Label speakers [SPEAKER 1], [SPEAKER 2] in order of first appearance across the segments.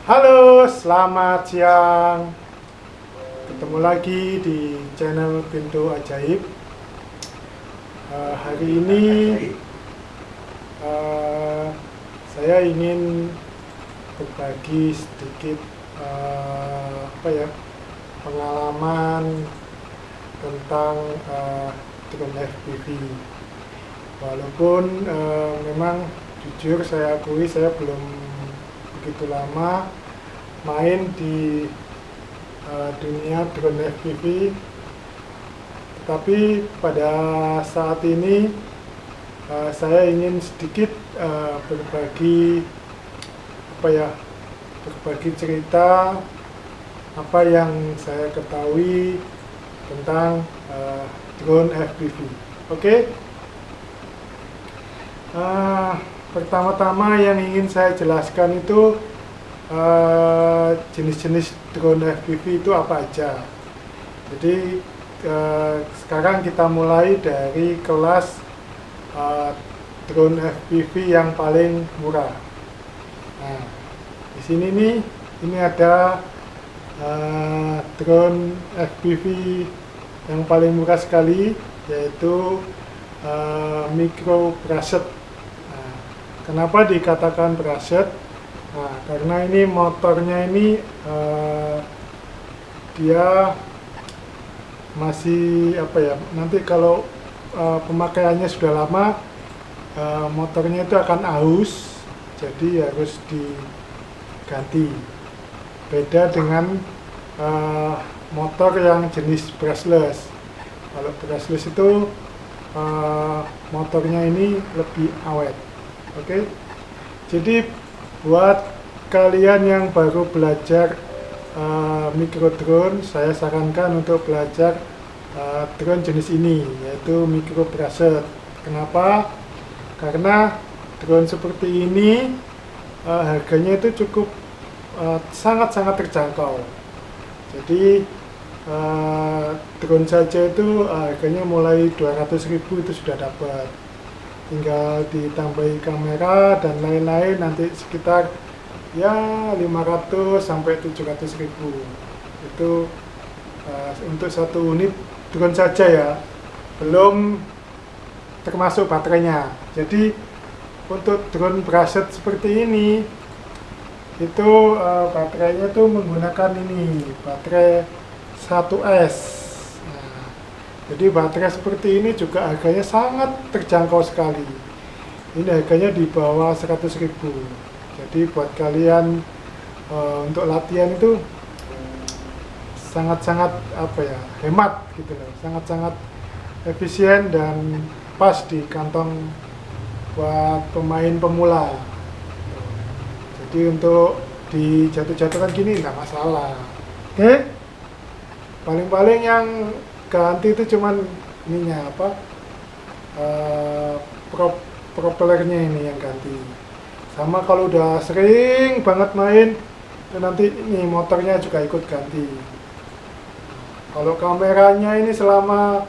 [SPEAKER 1] Halo, selamat siang. Ketemu lagi di channel Pintu Ajaib. Hari ini saya ingin berbagi sedikit pengalaman tentang drone FPV. Walaupun memang jujur saya akui saya belum begitu lama main di dunia drone FPV, tapi pada saat ini saya ingin sedikit berbagi berbagi cerita apa yang saya ketahui tentang drone FPV. Oke. Pertama-tama yang ingin saya jelaskan itu jenis-jenis drone FPV itu apa aja. Jadi sekarang kita mulai dari kelas drone FPV yang paling murah. Nah, di sini nih, ini ada drone FPV yang paling murah sekali, yaitu micro brachet. Kenapa dikatakan brachet? Nah, karena ini motornya ini dia masih nanti kalau pemakaiannya sudah lama, motornya itu akan aus, jadi harus diganti. Beda dengan motor yang jenis brushless. Kalau brushless itu motornya ini lebih awet. Oke. Jadi buat kalian yang baru belajar micro drone, saya sarankan untuk belajar drone jenis ini, yaitu micro brachet. Kenapa? Karena drone seperti ini harganya itu cukup sangat-sangat terjangkau. Jadi drone saja itu harganya mulai 200.000 itu sudah dapat. Tinggal ditambahi kamera dan lain-lain, nanti sekitar ya 500 sampai 700.000 itu untuk satu unit drone saja ya, belum termasuk baterainya. Jadi untuk drone brachet seperti ini itu baterainya tuh menggunakan ini baterai 1S. Jadi baterai seperti ini juga harganya sangat terjangkau sekali. Ini harganya di bawah 100.000. Jadi buat kalian untuk latihan itu sangat-sangat hemat gitu loh. Sangat-sangat efisien dan pas di kantong buat pemain pemula. Jadi untuk dijatuh-jatuhkan gini nggak masalah. Oke? Paling-paling yang ganti itu cuman ininya propellernya ini yang ganti. Sama kalau udah sering banget main itu nanti ini motornya juga ikut ganti. Kalau kameranya ini selama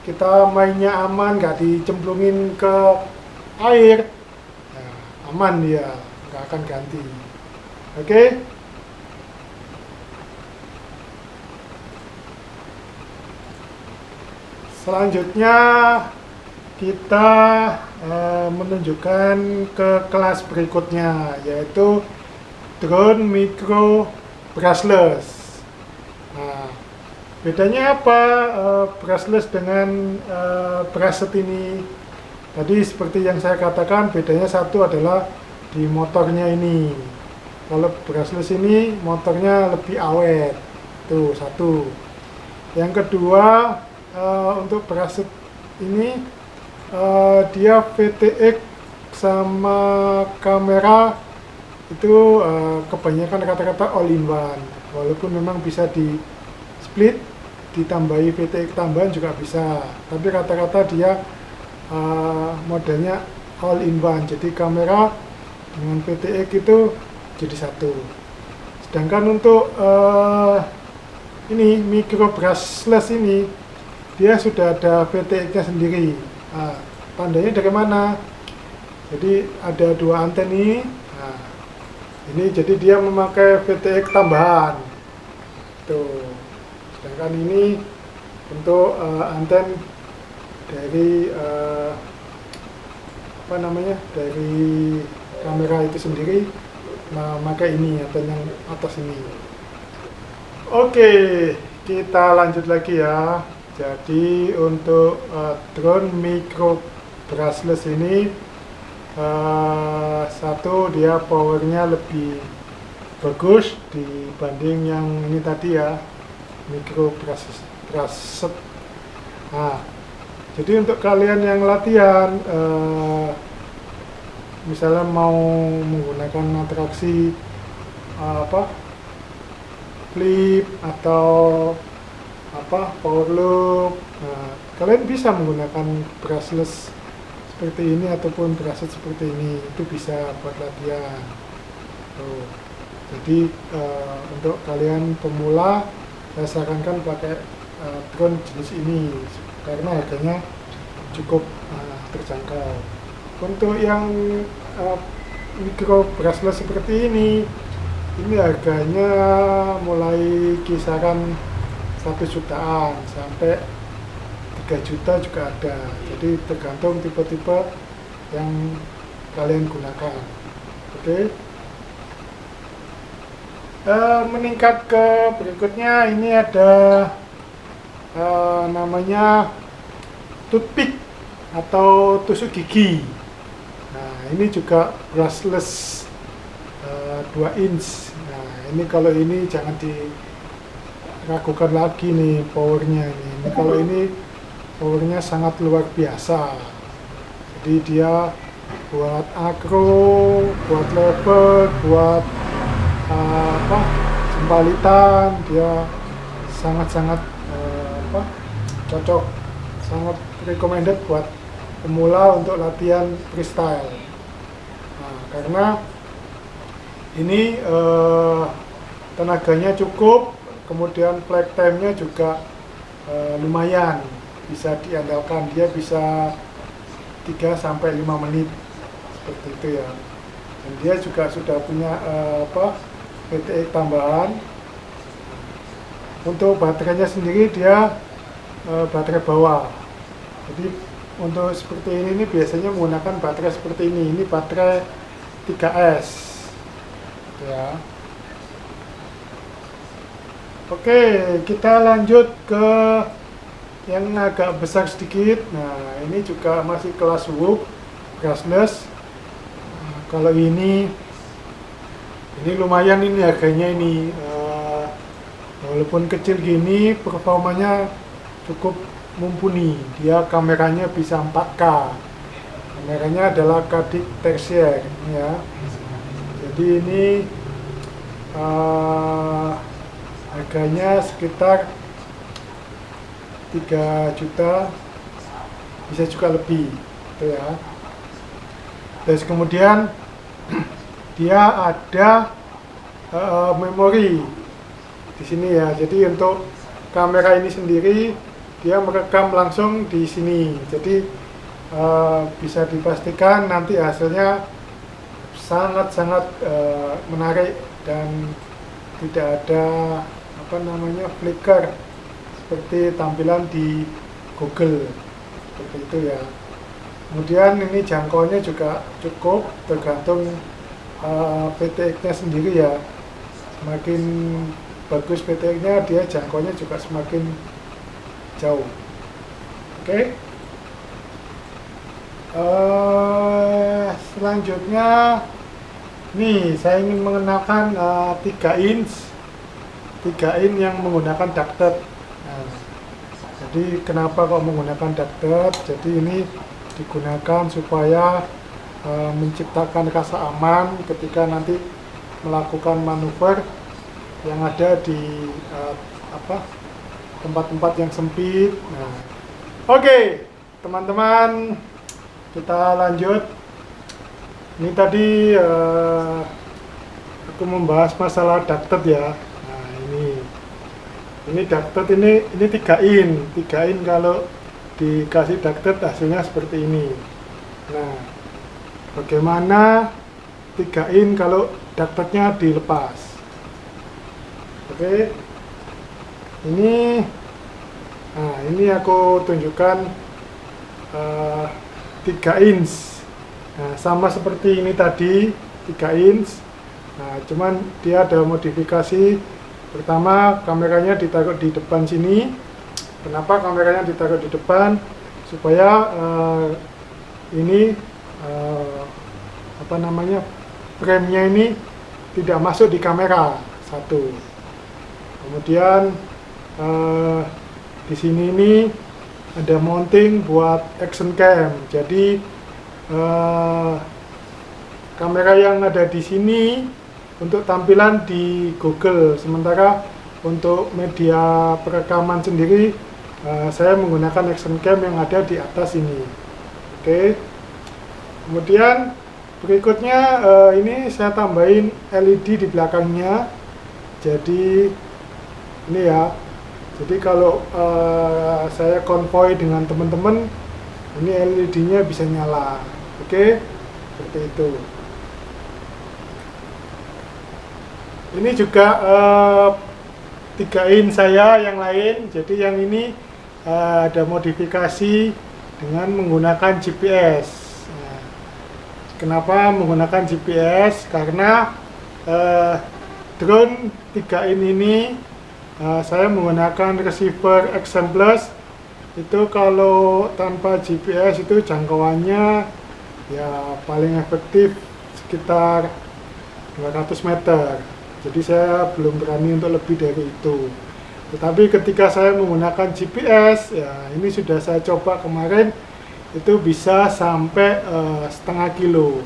[SPEAKER 1] kita mainnya aman, nggak dicemplungin ke air, nah, aman dia, nggak akan ganti. Oke? Selanjutnya kita menunjukkan ke kelas berikutnya, yaitu drone micro brushless. Nah, bedanya apa brushless dengan brachet ini? Tadi seperti yang saya katakan, bedanya satu adalah di motornya ini. Kalau brushless ini motornya lebih awet, tuh satu. Yang kedua, untuk brachet ini dia VTX sama kamera itu kebanyakan kata-kata all in one, walaupun memang bisa di split ditambahi VTX tambahan juga bisa, tapi rata-rata dia modelnya all in one, jadi kamera dengan VTX itu jadi satu. Sedangkan untuk ini micro brushless ini dia sudah ada VTX-nya sendiri. Nah, tandanya dari mana? Jadi ada dua anten ini. Nah, Ini jadi dia memakai VTX tambahan. Tuh. Sedangkan ini untuk anten dari dari kamera itu sendiri memakai ini anten yang atas ini. Oke, kita lanjut lagi ya. Jadi untuk drone micro brushless ini satu, dia powernya lebih bagus dibanding yang ini tadi ya, micro brushless. Nah, jadi untuk kalian yang latihan misalnya mau menggunakan atraksi flip atau power loop, nah, kalian bisa menggunakan brushless seperti ini ataupun brushless seperti ini, itu bisa buat latihan. Tuh. Jadi untuk kalian pemula saya sarankan pakai drone jenis ini karena harganya cukup terjangkau. Untuk yang micro brushless seperti ini harganya mulai kisaran 1 jutaan sampai 3 juta juga ada. Jadi tergantung tipe-tipe yang kalian gunakan. Oke. Meningkat ke berikutnya, ini ada namanya toothpick atau tusuk gigi. Nah, ini juga brushless 2 inch. Nah, ini kalau ini jangan diragukan lagi nih powernya nih. Ini kalau ini powernya sangat luar biasa. Jadi dia buat akro, buat level, buat jembalitan, dia sangat-sangat cocok, sangat recommended buat pemula untuk latihan freestyle. Nah, karena ini tenaganya cukup, kemudian flight time-nya juga lumayan bisa diandalkan, dia bisa 3-5 menit seperti itu ya. Dan dia juga sudah punya VTX tambahan. Untuk baterainya sendiri dia baterai bawah. Jadi untuk seperti ini biasanya menggunakan baterai seperti ini. Ini baterai 3S ya. Oke, kita lanjut ke yang agak besar sedikit. Nah, ini juga masih kelas Whoop brushless. Nah, kalau ini lumayan, ini harganya ini walaupun kecil gini performanya cukup mumpuni. Dia kameranya bisa 4K. Kameranya adalah Cadik tersier ya. Jadi ini harganya sekitar 3 juta, bisa juga lebih gitu ya. Terus kemudian dia ada memori di sini ya. Jadi untuk kamera ini sendiri dia merekam langsung di sini. Jadi bisa dipastikan nanti hasilnya sangat-sangat menarik dan tidak ada flicker seperti tampilan di Google seperti itu ya. Kemudian ini jangkauannya juga cukup, tergantung VTX-nya sendiri ya. Semakin bagus VTX-nya, dia jangkauannya juga semakin jauh. Oke. Selanjutnya nih saya ingin mengenalkan 3 inch yang menggunakan ducted. Nah, jadi kenapa kok menggunakan ducted? Jadi ini digunakan supaya menciptakan rasa aman ketika nanti melakukan manuver yang ada di tempat-tempat yang sempit. Nah, oke, teman-teman, kita lanjut. Ini tadi aku membahas masalah ducted ya. Nah, ini ducted ini 3 in kalau dikasih ducted hasilnya seperti ini. Nah, bagaimana 3 in kalau ductednya dilepas. Oke, ini ini aku tunjukkan 3 inch. Nah, sama seperti ini tadi 3 inch. Nah, cuman dia ada modifikasi. Pertama, kameranya ditaruh di depan sini. Kenapa kameranya ditaruh di depan? Supaya ini frame-nya ini tidak masuk di kamera. Satu. Kemudian di sini ini ada mounting buat action cam. Jadi kamera yang ada di sini untuk tampilan di Google, sementara untuk media perekaman sendiri saya menggunakan action cam yang ada di atas ini. Oke. Kemudian berikutnya ini saya tambahin LED di belakangnya. Jadi ini ya. Jadi kalau saya konvoy dengan teman-teman, ini LED-nya bisa nyala. Oke, seperti itu. Ini juga 3 in saya yang lain. Jadi yang ini ada modifikasi dengan menggunakan GPS. Nah, kenapa menggunakan GPS? Karena drone 3 in ini saya menggunakan receiver XM Plus. Itu kalau tanpa GPS itu jangkauannya ya paling efektif sekitar 200 meter. Jadi saya belum berani untuk lebih dari itu. Tetapi ketika saya menggunakan GPS, ya ini sudah saya coba kemarin, itu bisa sampai setengah kilo.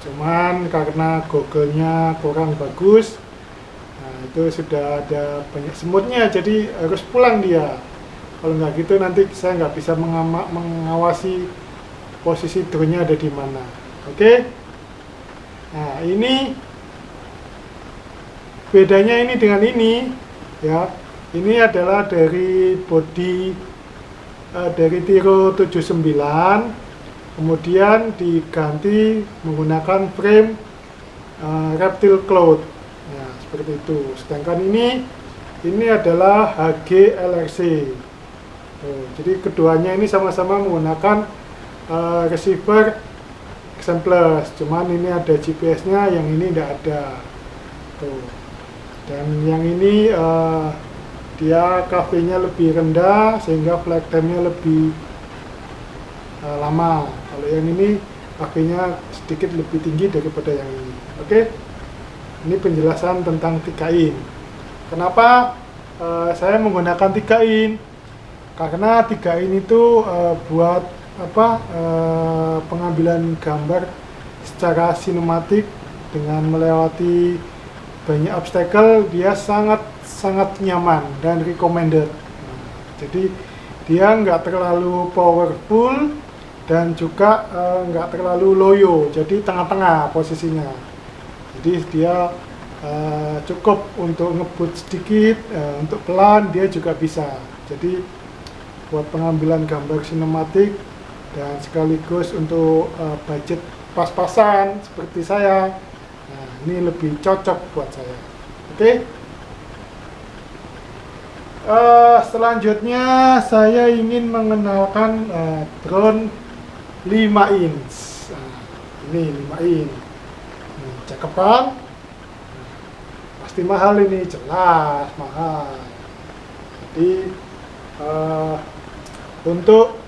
[SPEAKER 1] Cuman karena Google-nya kurang bagus, nah itu sudah ada banyak semutnya, jadi harus pulang dia. Kalau nggak gitu nanti saya nggak bisa mengawasi posisi drone-nya ada di mana. Oke? Nah ini bedanya ini dengan ini, ya. Ini adalah dari body dari Tiro 79, kemudian diganti menggunakan frame Reptile Cloud. Nah, seperti itu. Sedangkan ini adalah HG LRC. Jadi keduanya ini sama-sama menggunakan receiver XM Plus, cuman ini ada GPS-nya, yang ini tidak ada. Tuh. Dan yang ini dia KV-nya lebih rendah sehingga flight time-nya lebih lama. Kalau yang ini KV-nya sedikit lebih tinggi daripada yang ini. Oke, ini penjelasan tentang 3 in. Kenapa saya menggunakan 3 in? Karena 3 in itu buat pengambilan gambar secara sinematik dengan melewati banyak obstacle, dia sangat nyaman dan recommended. Jadi dia nggak terlalu powerful dan juga nggak terlalu loyo, jadi tengah-tengah posisinya. Jadi dia cukup untuk ngebut sedikit, untuk pelan dia juga bisa. Jadi buat pengambilan gambar sinematik dan sekaligus untuk budget pas-pasan seperti saya, nah ini lebih cocok buat saya. Oke. Selanjutnya saya ingin mengenalkan drone 5 inch. Nah, ini 5 inch. Cakep kan? Pasti mahal ini, jelas mahal. Jadi untuk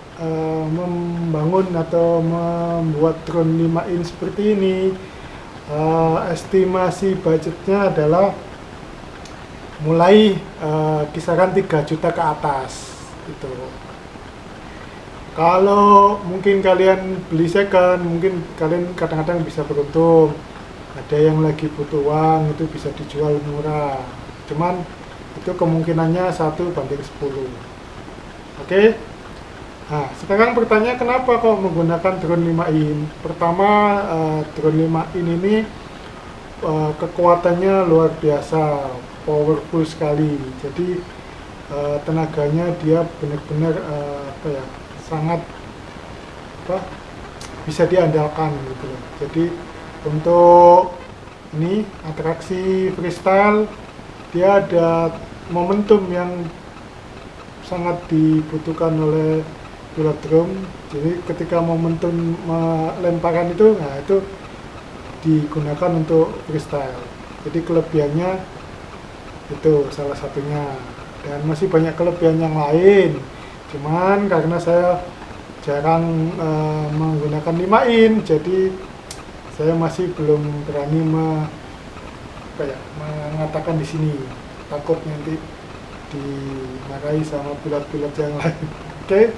[SPEAKER 1] membangun atau membuat drone 5 inch seperti ini, estimasi budgetnya adalah mulai kisaran 3 juta ke atas gitu. Kalau mungkin kalian beli second, mungkin kalian kadang-kadang bisa beruntung, ada yang lagi butuh uang itu bisa dijual murah, cuman itu kemungkinannya 1:10. Oke. Nah, sekarang pertanyaan kenapa kok menggunakan drone 5 in? Pertama, drone 5 in ini kekuatannya luar biasa, powerful sekali. Jadi tenaganya dia benar-benar sangat bisa diandalkan gitu loh. Jadi Untuk ini atraksi freestyle, dia ada momentum yang sangat dibutuhkan oleh pilot drum. Jadi ketika momentum melemparan itu, nah itu digunakan untuk freestyle. Jadi kelebihannya itu salah satunya, dan masih banyak kelebihan yang lain. Cuman karena saya jarang menggunakan 5 in, jadi saya masih belum berani mengatakan di sini, takut nanti dimarahi sama pilot-pilot yang lain. Oke.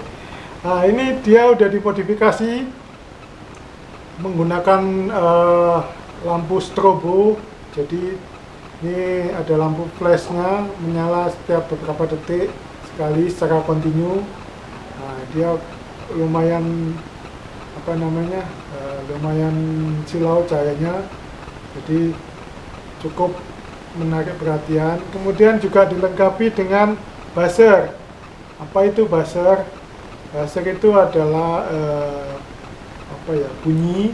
[SPEAKER 1] Nah, ini dia udah dimodifikasi menggunakan lampu strobo. Jadi ini ada lampu flashnya menyala setiap beberapa detik sekali secara kontinu. Nah, dia lumayan lumayan silau cahayanya, jadi cukup menarik perhatian. Kemudian juga dilengkapi dengan buzzer. Apa itu buzzer? Buzzer itu adalah bunyi.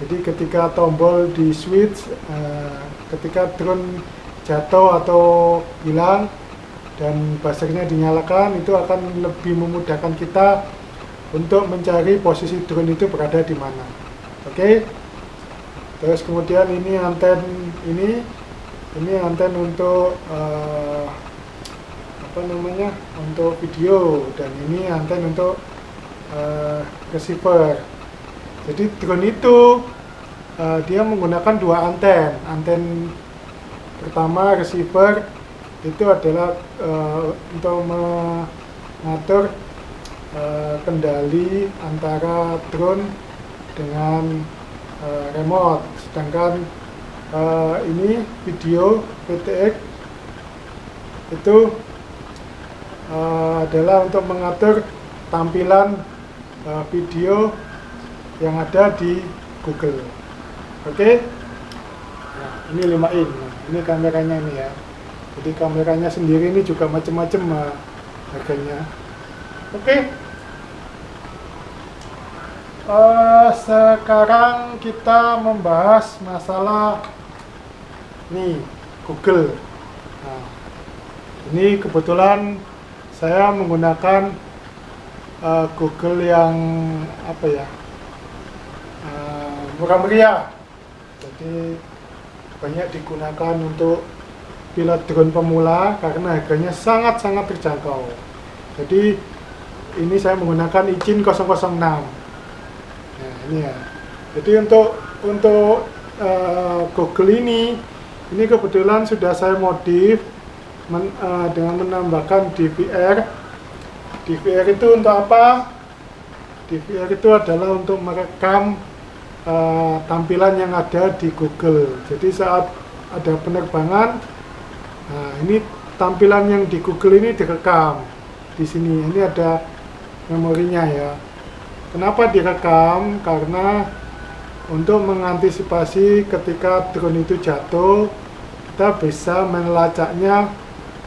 [SPEAKER 1] Jadi ketika tombol di switch, ketika drone jatuh atau hilang dan buzzernya dinyalakan, itu akan lebih memudahkan kita untuk mencari posisi drone itu berada di mana. Oke. Terus kemudian ini anten untuk untuk video, dan ini anten untuk receiver. Jadi drone itu dia menggunakan 2 anten. Anten pertama receiver itu adalah untuk mengatur kendali antara drone dengan remote. Sedangkan ini video VTX itu adalah untuk mengatur tampilan video yang ada di Google. Oke. Nah, ini 5 in. Nah, ini kameranya ini ya. Jadi kameranya sendiri ini juga macam-macam harganya. Oke. Sekarang kita membahas masalah nih Google. Nah, ini kebetulan saya menggunakan Google yang murah meriah. Jadi banyak digunakan untuk pilot drone pemula karena harganya sangat-sangat terjangkau. Jadi ini saya menggunakan Ichin 006. Nah, ini ya. Jadi untuk Google ini kebetulan sudah saya modif dengan menambahkan DVR. DVR itu untuk apa? DVR itu adalah untuk merekam tampilan yang ada di Google. Jadi saat ada penerbangan, nah ini tampilan yang di Google ini direkam. Di sini ini ada memorinya ya. Kenapa direkam? Karena untuk mengantisipasi ketika drone itu jatuh, kita bisa melacaknya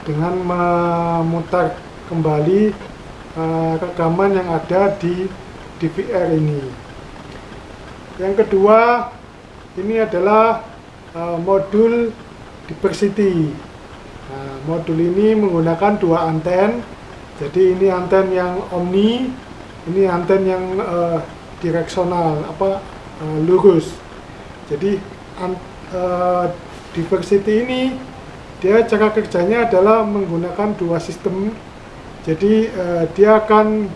[SPEAKER 1] dengan memutar kembali rekaman yang ada di DVR ini. Yang kedua, ini adalah modul diversity. Nah, modul ini menggunakan 2 anten. Jadi ini anten yang omni, ini anten yang direksional, lurus. Jadi diversity ini dia cara kerjanya adalah menggunakan 2 sistem. Jadi dia akan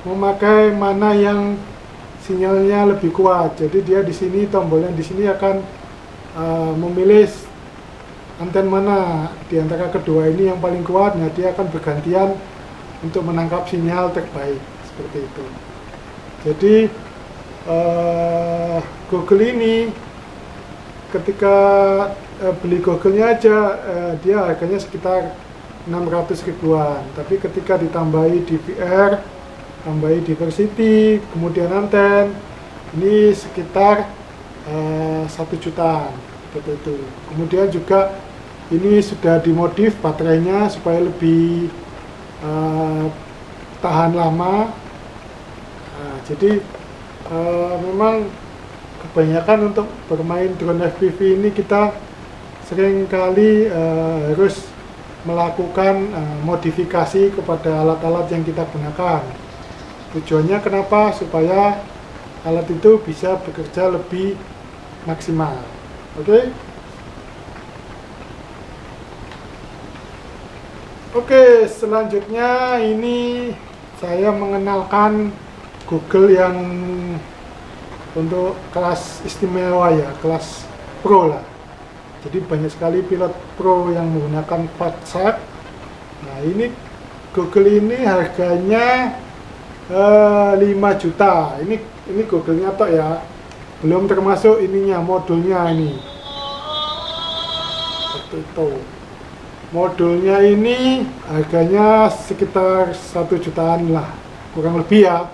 [SPEAKER 1] memakai mana yang sinyalnya lebih kuat. Jadi dia di sini, tombolnya di sini akan memilih anten mana di antara kedua ini yang paling kuat. Nah, dia akan bergantian untuk menangkap sinyal terbaik, seperti itu. Jadi Google ini ketika beli Google-nya aja dia harganya sekitar 600 ribuan, tapi ketika ditambahi DVR, tambahi diversity, kemudian anten, ini sekitar 1 jutaan, seperti itu. Kemudian juga ini sudah dimodif baterainya supaya lebih tahan lama. Nah, jadi memang kebanyakan untuk bermain drone FPV ini kita seringkali harus melakukan modifikasi kepada alat-alat yang kita gunakan. Tujuannya kenapa? Supaya alat itu bisa bekerja lebih maksimal. Oke? Oke, selanjutnya ini saya mengenalkan Google yang untuk kelas istimewa ya, kelas pro lah. Jadi banyak sekali pilot pro yang menggunakan VATSAT. Nah, ini Google ini harganya 5 juta. Ini Google-nya tok ya. Belum termasuk ininya, modulnya ini. Seperti itu. Modulnya ini harganya sekitar 1 jutaan lah, kurang lebih ya.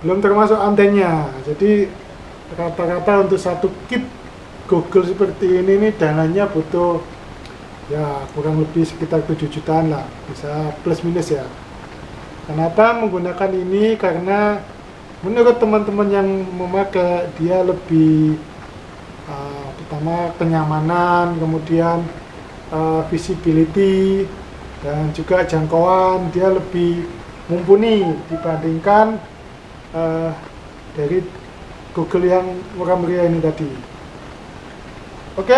[SPEAKER 1] Belum termasuk antennya. Jadi rata-rata untuk satu kit Google seperti ini dananya butuh ya kurang lebih sekitar 7 jutaan lah, bisa plus minus ya. Kenapa menggunakan ini? Karena menurut teman-teman yang memakai dia lebih pertama kenyamanan, kemudian visibility, dan juga jangkauan dia lebih mumpuni dibandingkan dari Google yang murah meriah ini tadi. Oke,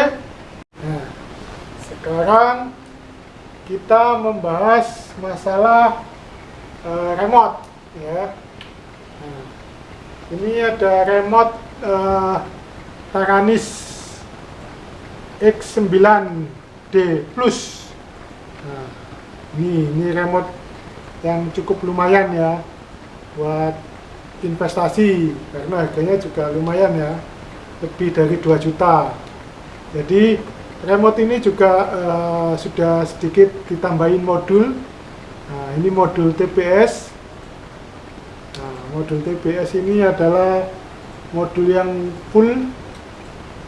[SPEAKER 1] nah sekarang kita membahas masalah remote ya. Nah, ini ada remote Taranis X9D Plus. Nah, ini remote yang cukup lumayan ya buat investasi, karena harganya juga lumayan ya, lebih dari 2 juta. Jadi remote ini juga sudah sedikit ditambahin modul. Nah, ini modul TPS. Nah, modul TPS ini adalah modul yang full,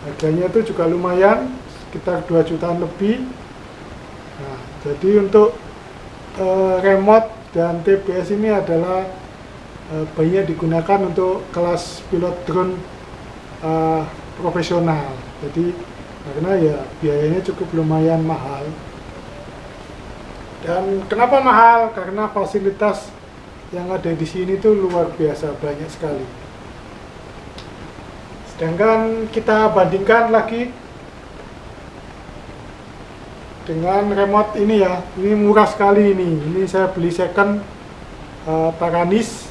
[SPEAKER 1] harganya itu juga lumayan, sekitar 2 jutaan lebih. Nah, jadi untuk remote dan TPS ini adalah banyak digunakan untuk kelas pilot drone profesional. Jadi karena ya biayanya cukup lumayan mahal. Dan kenapa mahal? Karena fasilitas yang ada di sini tuh luar biasa banyak sekali. Sedangkan kita bandingkan lagi dengan remote ini ya, ini murah sekali ini. Ini saya beli second Taranis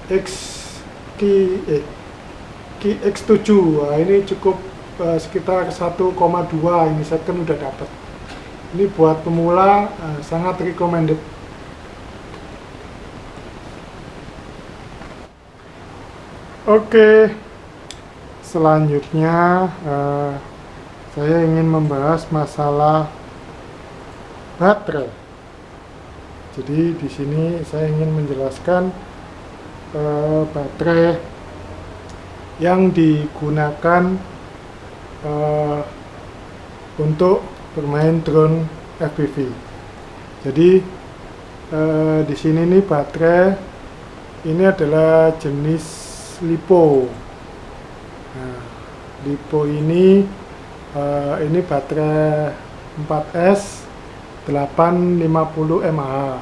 [SPEAKER 1] X7. Nah, ini cukup sekitar 1,2 ini second udah dapat. Ini buat pemula sangat recommended. Oke, selanjutnya saya ingin membahas masalah baterai. Jadi di sini saya ingin menjelaskan baterai yang digunakan untuk bermain drone FPV. Jadi di sini nih baterai ini adalah jenis LiPo. Nah, LiPo ini baterai 4S 850 mAh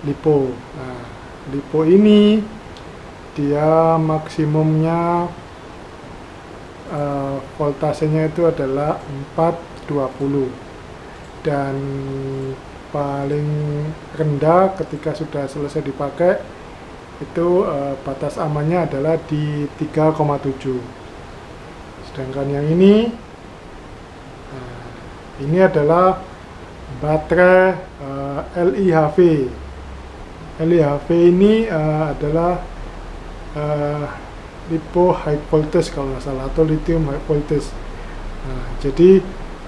[SPEAKER 1] LiPo. Nah, LiPo ini dia maksimumnya voltasenya itu adalah 420, dan paling rendah ketika sudah selesai dipakai itu batas amannya adalah di 3,7. Sedangkan yang ini adalah baterai LIHV. LIHV ini adalah LiPo high voltage kalau nggak salah, atau lithium high voltage. Nah, jadi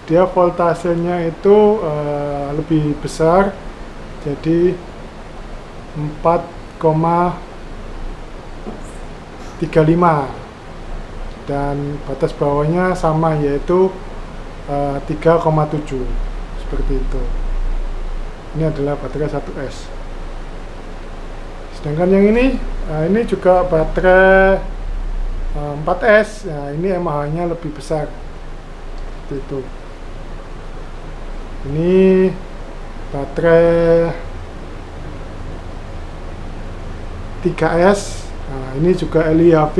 [SPEAKER 1] dia voltasenya itu lebih besar, jadi 4,35, dan batas bawahnya sama, yaitu 3,7, seperti itu. Ini adalah baterai 1S. Sedangkan yang ini juga baterai 4S. Nah, ini mAh-nya lebih besar seperti itu. Ini baterai 3S. Nah, ini juga LIHV.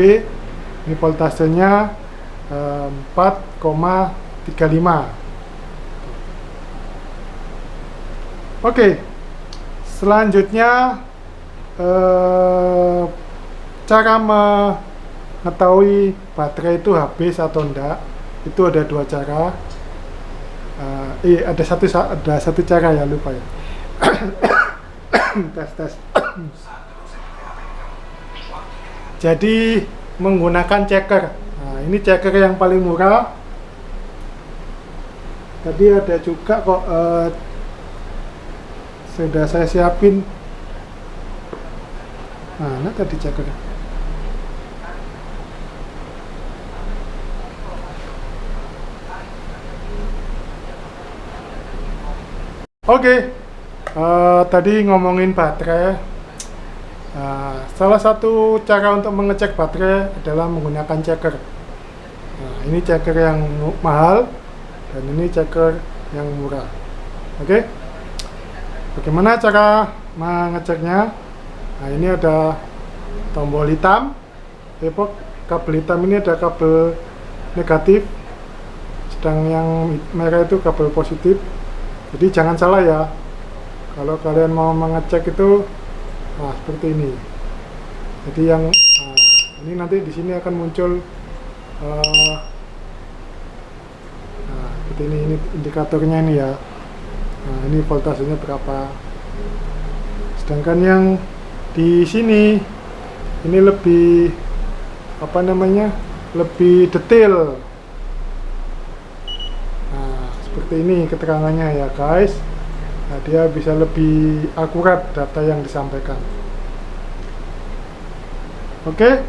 [SPEAKER 1] Ini voltasenya 4,35. Oke, selanjutnya cara mengetahui baterai itu habis atau enggak, itu ada dua cara. Ada satu cara ya, lupa ya. tes. Jadi menggunakan checker. Nah, ini checker yang paling murah. Tadi ada juga kok, sudah saya siapin. Mana tadi checker? Oke, tadi ngomongin baterai. Salah satu cara untuk mengecek baterai adalah menggunakan checker. Nah, ini checker yang mahal dan ini checker yang murah. Oke, bagaimana cara mengeceknya? Nah, ini ada tombol hitam. Kabel hitam ini ada kabel negatif, sedang yang merah itu kabel positif. Jadi jangan salah ya, kalau kalian mau mengecek itu, nah seperti ini. Jadi yang ini nanti di sini akan muncul, nah seperti ini indikatornya ini ya. Nah ini voltasenya berapa. Sedangkan yang di sini ini lebih lebih detail. Seperti ini keterangannya ya guys. Nah, dia bisa lebih akurat data yang disampaikan. Oke.